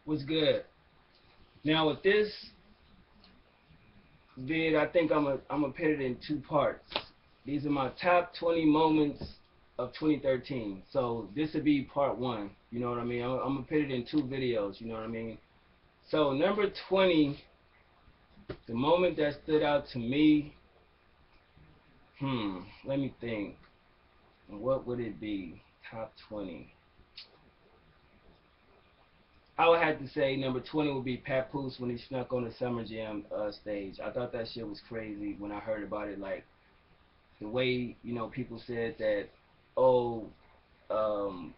What's good? Now with this vid, I think I'm gonna put it in two parts. These are my top 20 moments of 2013. So this would be part one. You know what I mean? I'm gonna put it in two videos. You know what I mean? So number 20, the moment that stood out to me. Let me think. What would it be? Top 20. I would have to say number 20 would be Papoose when he snuck on the Summer Jam stage. I thought that shit was crazy when I heard about it. Like the way people said that, oh, um,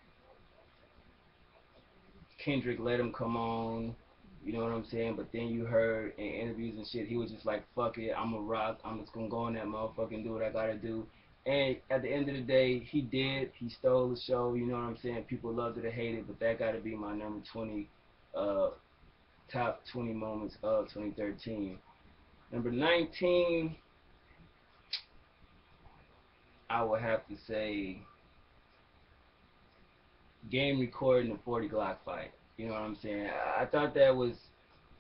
Kendrick let him come on. You know what I'm saying? But then you heard in interviews and shit, he was just like, "Fuck it, I'm a rock. I'm just gonna go on that motherfucking do what I gotta do." And at the end of the day, he did. He stole the show. You know what I'm saying? People loved it or hated it, but that gotta be my number 20 uh, top 20 moments of 2013. Number 19, I would have to say game recording the 40 Glock fight. You know what I'm saying? I thought that was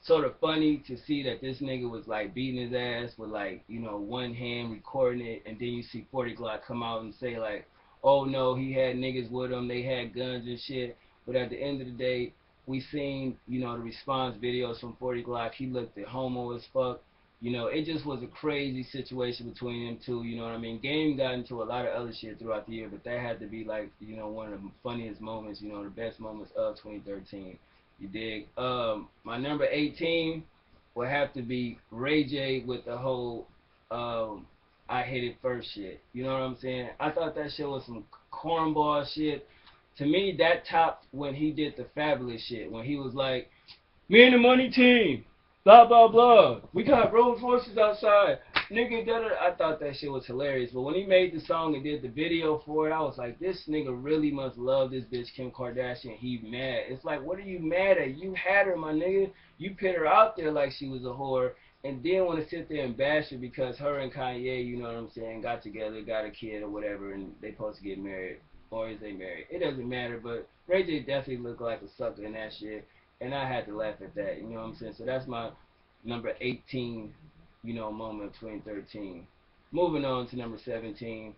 sort of funny to see that this nigga was like beating his ass with like, one hand recording it, and then you see 40 Glock come out and say like, oh no, he had niggas with him, they had guns and shit. But at the end of the day, we seen, the response videos from 40 Glock. He looked at homo as fuck. It just was a crazy situation between them two. You know what I mean? Game got into a lot of other shit throughout the year, but that had to be like, one of the funniest moments, the best moments of 2013. You dig? My number 18 will have to be Ray J with the whole I hit it first shit. You know what I'm saying? I thought that shit was some cornball shit. To me, that topped when he did the fabulous shit. When he was like, me and the money team, blah blah blah. We got Rolls Royces outside, nigga. Da, da, da. I thought that shit was hilarious. But when he made the song and did the video for it, I was like, this nigga really must love this bitch Kim Kardashian. He mad. It's like, what are you mad at? You had her, my nigga. You put her out there like she was a whore, and then want to sit there and bash her because her and Kanye, you know what I'm saying, got together, got a kid or whatever, and they supposed to get married. Or is they married? It doesn't matter. But Ray J definitely looked like a sucker in that shit, and I had to laugh at that. You know what I'm saying? So that's my number 18, moment of 2013. Moving on to number 17,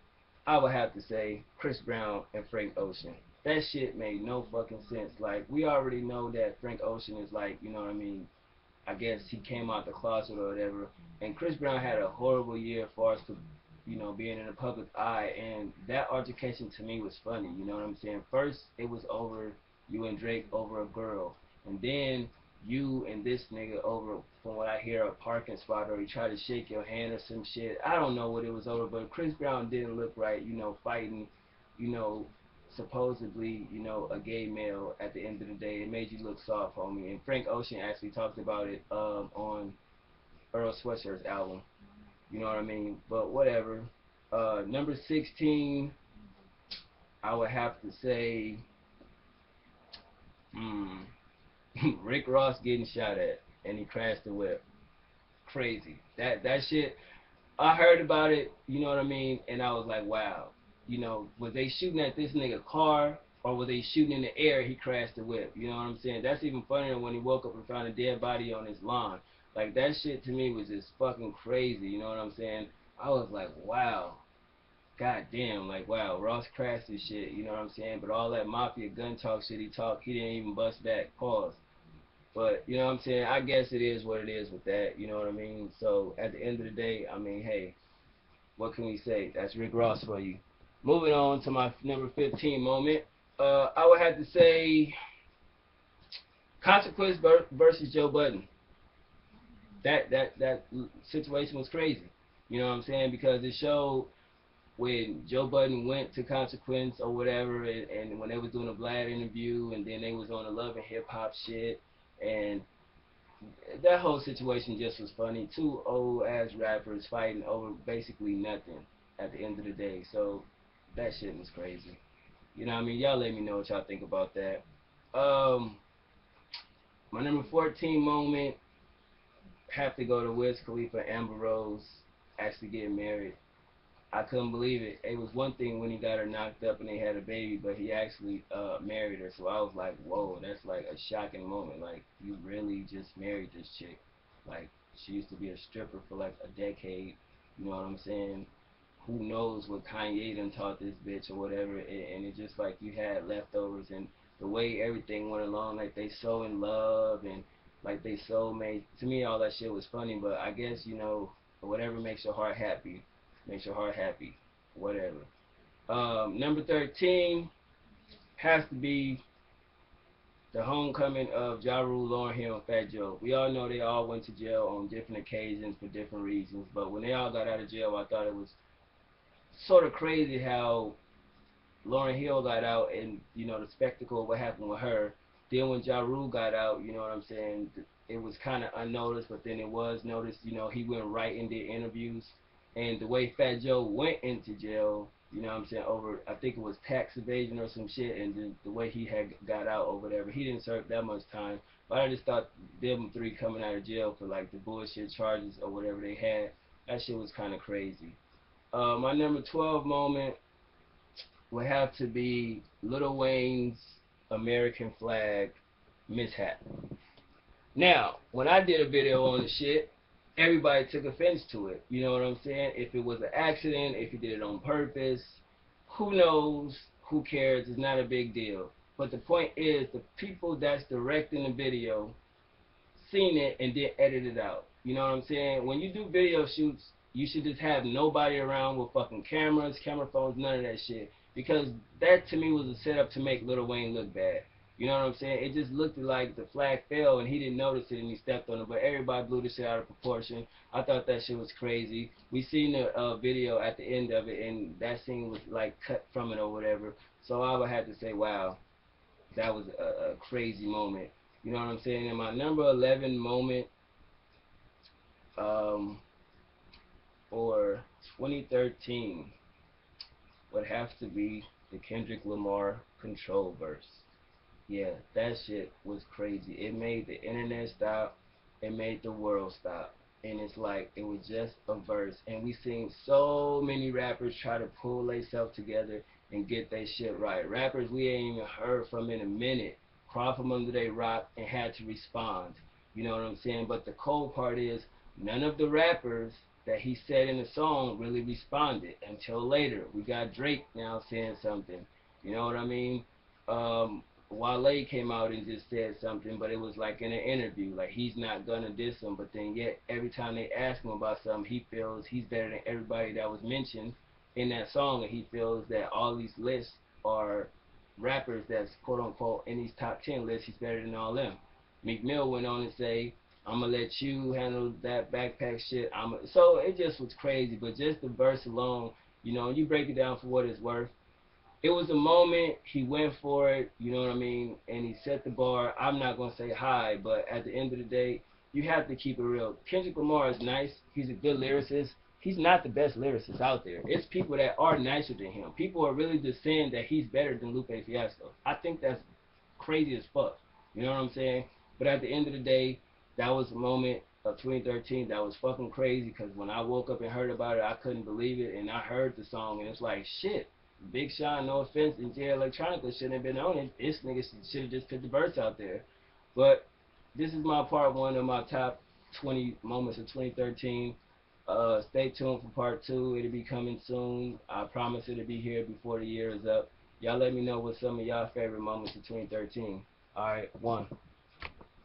I would have to say Chris Brown and Frank Ocean. That shit made no fucking sense. Like, we already know that Frank Ocean is like, you know what I mean? I guess he came out the closet or whatever. And Chris Brown had a horrible year as far as to, being in the public eye. And that altercation to me was funny. You know what I'm saying? First, it was over you and Drake over a girl, and then you and this nigga over, from what I hear, a parking spot, or he tried to shake your hand or some shit. I don't know what it was over, but Chris Brown didn't look right. Fighting, you know, supposedly, a gay male at the end of the day. It made you look soft, homie. And Frank Ocean actually talked about it on Earl Sweatshirt's album. You know what I mean? But whatever. Number 16, I would have to say, hmm, Rick Ross getting shot at and he crashed the whip. Crazy. That shit. I heard about it. You know what I mean? And I was like, wow. Was they shooting at this nigga car, or were they shooting in the air? He crashed the whip. You know what I'm saying? That's even funnier when he woke up and found a dead body on his lawn. Like, that shit to me was just fucking crazy. You know what I'm saying? I was like, wow. God damn, like, wow, Ross crashed this shit, you know what I'm saying? But all that mafia gun talk shit he talked, he didn't even bust back. Pause. But you know what I'm saying? I guess it is what it is with that. You know what I mean? So at the end of the day, I mean, hey, what can we say? That's Rick Ross for you. Moving on to my number 15 moment. I would have to say Consequence versus Joe Budden. That situation was crazy. You know what I'm saying? Because it showed when Joe Budden went to Consequence or whatever, and when they was doing a Vlad interview, and then they was on the Love and Hip Hop shit, and that whole situation just was funny. Two old ass rappers fighting over basically nothing at the end of the day. So that shit was crazy. You know what I mean? Y'all let me know what y'all think about that. Um, my number 14 moment have to go to Wiz Khalifa and Amber Rose actually getting married. I couldn't believe it. It was one thing when he got her knocked up and they had a baby, but he actually married her. So I was like, whoa, that's like a shocking moment. Like, you really just married this chick. Like, she used to be a stripper for like a decade. You know what I'm saying? Who knows what Kanye done taught this bitch or whatever. And it's just like you had leftovers, and the way everything went along, like they so in love and like they so made. To me, all that shit was funny, but I guess, whatever makes your heart happy makes your heart happy, whatever. Number 13 has to be the homecoming of Ja Rule, Lauryn Hill, and Fat Joe. We all know they all went to jail on different occasions for different reasons, but when they all got out of jail, I thought it was sort of crazy how Lauryn Hill got out, and the spectacle of what happened with her. Then when Ja Rule got out, you know what I'm saying, it was kind of unnoticed, but then it was noticed. He went right and did interviews, and the way Fat Joe went into jail, you know what I'm saying, over, I think it was tax evasion or some shit, and the way he had got out or whatever, he didn't serve that much time. But I just thought them three coming out of jail for like the bullshit charges or whatever they had, that shit was kind of crazy. My number 12 moment would have to be Lil Wayne's American flag mishap. Now, when I did a video on the shit, everybody took offense to it. You know what I'm saying? If it was an accident, if he did it on purpose, who knows? Who cares? It's not a big deal. But the point is, the people that's directing the video seen it and then edit it out. You know what I'm saying? When you do video shoots, you should just have nobody around with fucking cameras, camera phones, none of that shit. Because that to me was a setup to make Lil Wayne look bad. You know what I'm saying? It just looked like the flag fell and he didn't notice it and he stepped on it. But everybody blew the shit out of proportion. I thought that shit was crazy. We seen the video at the end of it and that scene was like cut from it or whatever. So I would have to say, wow, that was a crazy moment. You know what I'm saying? And my number 11 moment um, for 2013 would have to be the Kendrick Lamar Control verse. Yeah, that shit was crazy. It made the internet stop. It made the world stop. And it's like it was just a verse. And we seen so many rappers try to pull themselves together and get their shit right. Rappers we ain't even heard from in a minute crawled from under their rock and had to respond. You know what I'm saying? But the cold part is none of the rappers that he said in the song really responded until later. We got Drake now saying something. You know what I mean? Wale came out and just said something, but it was like in an interview, like he's not gonna diss him, but then yet every time they ask him about something, he feels he's better than everybody that was mentioned in that song, and he feels that all these lists are rappers that's quote unquote in these top 10 lists, he's better than all them. Meek Mill went on and say, I'm gonna let you handle that backpack shit. So it just was crazy, but just the verse alone, you break it down for what it's worth, it was a moment. He went for it, you know what I mean, and he set the bar. I'm not gonna say high, but at the end of the day, you have to keep it real. Kendrick Lamar is nice. He's a good lyricist. He's not the best lyricist out there. It's people that are nicer than him. People are really just saying that he's better than Lupe Fiasco. I think that's crazy as fuck. You know what I'm saying? But at the end of the day, that was the moment of 2013 that was fucking crazy because when I woke up and heard about it, I couldn't believe it. And I heard the song and it's like, shit. Big Sean, no offense, and Jay Electronica shouldn't have been on it. This nigga should have just put the verse out there. But this is my part one of my top 20 moments of 2013. Stay tuned for part two. It'll be coming soon. I promise it'll be here before the year is up. Y'all let me know what some of y'all favorite moments of 2013. Alright, one.